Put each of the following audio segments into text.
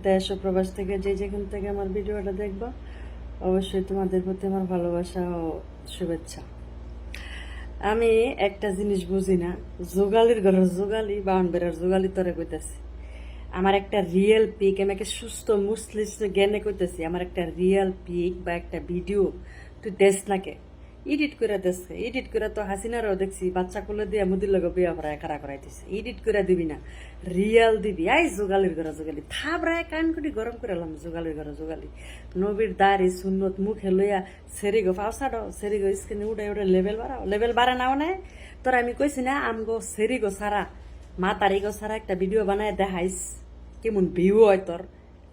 দেশ ও প্রবাস থেকে যে যেখান থেকে আমার ভিডিওটা দেখবা, অবশ্যই তোমাদের প্রতি আমার ভালোবাসা ও শুভেচ্ছা। আমি একটা জিনিস বুঝি না, যোগালির ঘরের যোগালি বাউন্ডারের যোগালি তরে কইতেছি। আমার একটা রিয়েল পিক, আমি একটা সুস্থ মুসলিম জ্ঞানে কইতেছি, আমার একটা রিয়েল পিক বা একটা ভিডিও তুই দেশ নাকে এডিট করে দেখছে। এডিট করে তো হাসিনারও দেখছি বাচ্চা কোলে দিয়ে মুদির লগে বিয়া করায় খাড়া করাইতেছে। এডিট করে দিবি না, রিয়াল দিবি। আই যোগালির ঘরে যোগালি থাবরায় কান কুটি গরম করে এলাম। যোগালির ঘরে যোগালি নবীর দাড়ি সুন্নত মুখে লইয়া সেরিগো ফাউসাডো সেরিগো স্কিনে উঠে উঠে লেভেল বাড়া নাও নাই তোর। আমি কইছি না আমগো সেরিগো সারা মা তারিগো সারা একটা ভিডিও বানায় দেখাইস কেমন ভিউ হয় তোর।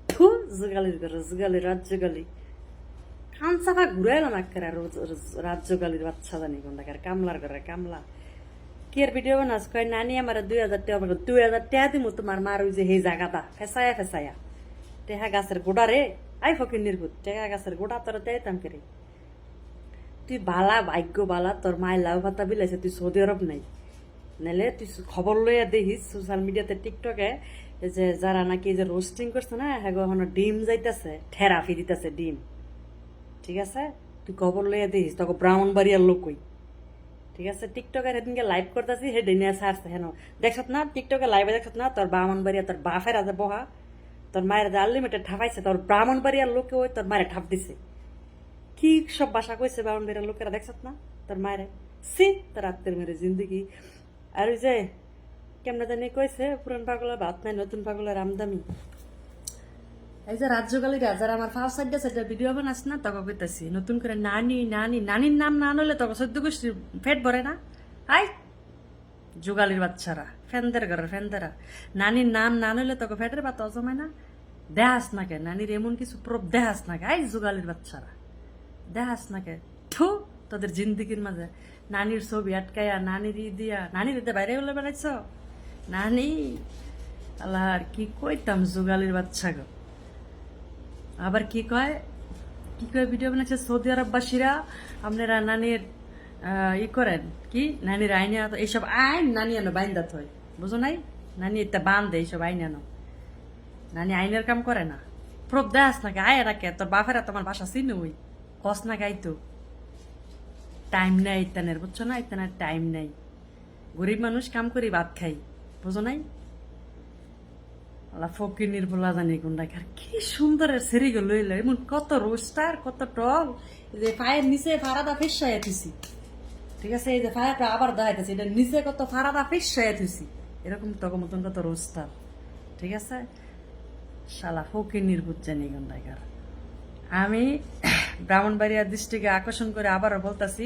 থু যোগালির ঘরে যোগালি রাত যোগালি খান সাফা ঘুরাইলাম একেবারে রাজ্যকালীর বাচ্চা জানি কোন দেখার কামলার ঘরে কামলা কি এর ভিডিও বানাস কয় নানি আমার 2000 টাকা 2000 টাকা দিমু তোমার মার ওই যে সেই জায়গাটা ফেসায়া ফেসায়া টেহা গাছের গোড়া রে। আই ফকির নির্বুত টেহা গাছের গোড়া তোর দেয়তাম করে। তুই বালা ভাগ্য বালা তোর মায়ের লাউ পাতা বিলাইছে, তুই সৌদি আরব নাই নাইলে তুই খবর লইয়া দেখিস সোশ্যাল মিডিয়াতে টিকটকে যে যারা নাকি যে রোস্টিং করছে না হ্যাঁ এখন ডিম যাইতেছে থেরাপি দিতেছে ডিম। ঠিক আছে, তুই খবর লইয়া দিস তোকে ব্রাউন বাড়িয়ার লোকই। ঠিক আছে, টিকটকের সেদিনকে লাইভ করতেছি হে ডিনিয়া সারছে হেন দেখছত না টিকটকে লাইভে দেখছত না তোর ব্রাহ্মণ বাড়িয়া তোর বাফের আছে বহা তোর মায়ের যে আনলিমিটেড ঠাপাইছে তোর ব্রাহ্মণ বাড়িয়ার লোকে ওই তোর মায়ের ঠাপ দিছে। কি সব বাসা কইছে ব্রাহ্মণ বাড়িয়ার লোকেরা দেখছত না তোর মায়ের সি তোর আত্মের মেরে জিন্দগি। আর ওই যে কেমনে জানি কইছে পুরান পাগলা ভাত নাই নতুন পাগলের আমদামি। এই যে রাজ্যকালীরা যারা আমার ফার্স্ট সাইডটা ভিডিও বানাস না তখন কইতাছি নতুন করে নানি নানি নানির নাম না নইলে তখন 14 গোষ্ঠীর ফেট ভরে না। হাই যুগালির বাচ্চারা ফ্যানদের ঘরের ফ্যানদেরা নানির নাম না নইলে তখন ফেটের বাত জমায় না। দেহাস নাকে নানির এমন কিছু প্রব দেহাস নাকে। আই যুগালির বাচ্চারা দেহাস নাকে থু তোদের জিন্দিগির মাঝে নানির ছবি আটকায়া নানির দিয়া নানির ঈদে বাইরে বলে বেড়াইছ নানি আল্লাহ আর কি কইতাম যুগালির বাচ্চা গো। আবার কি কয় ভিডিও বানাচ্ছে সৌদি আরববাসীরা আপনারা নানির ই করেন কি নানির আইনে এইসব আইন নানি আনো বাইন্দাত হয় বুঝো নাই। নানি এটা বান্ধে এইসব আইন আনো নানি আইনের কাম করে না। প্রব দেয়াস নাকি আয় রাখে তোর বাপেরা তোমার বাসা চিনি ওই কস না গাইতো টাইম নাই ইতানের বুঝছো না। ইতানের টাইম নাই, গরিব মানুষ কাম করি ভাত খাই বুঝো নাই। ফকির নির্ভলা জানি কোন রাখার কি সুন্দর সেরি গেল এমন কত রোস্টার কত টল। এই যে পায়ের নিচে ফাড়াটা ফেসাইয়া থুছি। ঠিক আছে, এই যে ফায়ারটা আবার দেখাইতেছি এটা নিচে কত ফাড়াটা ফেসাইয়া থুছি এরকম তখন মতন কত রোস্টার। ঠিক আছে, শালা ফকির নির্ভুত জানি কোন রাখার। আমি ব্রাহ্মণবাড়িয়া দৃষ্টিকে আকর্ষণ করে আবারও বলতাছি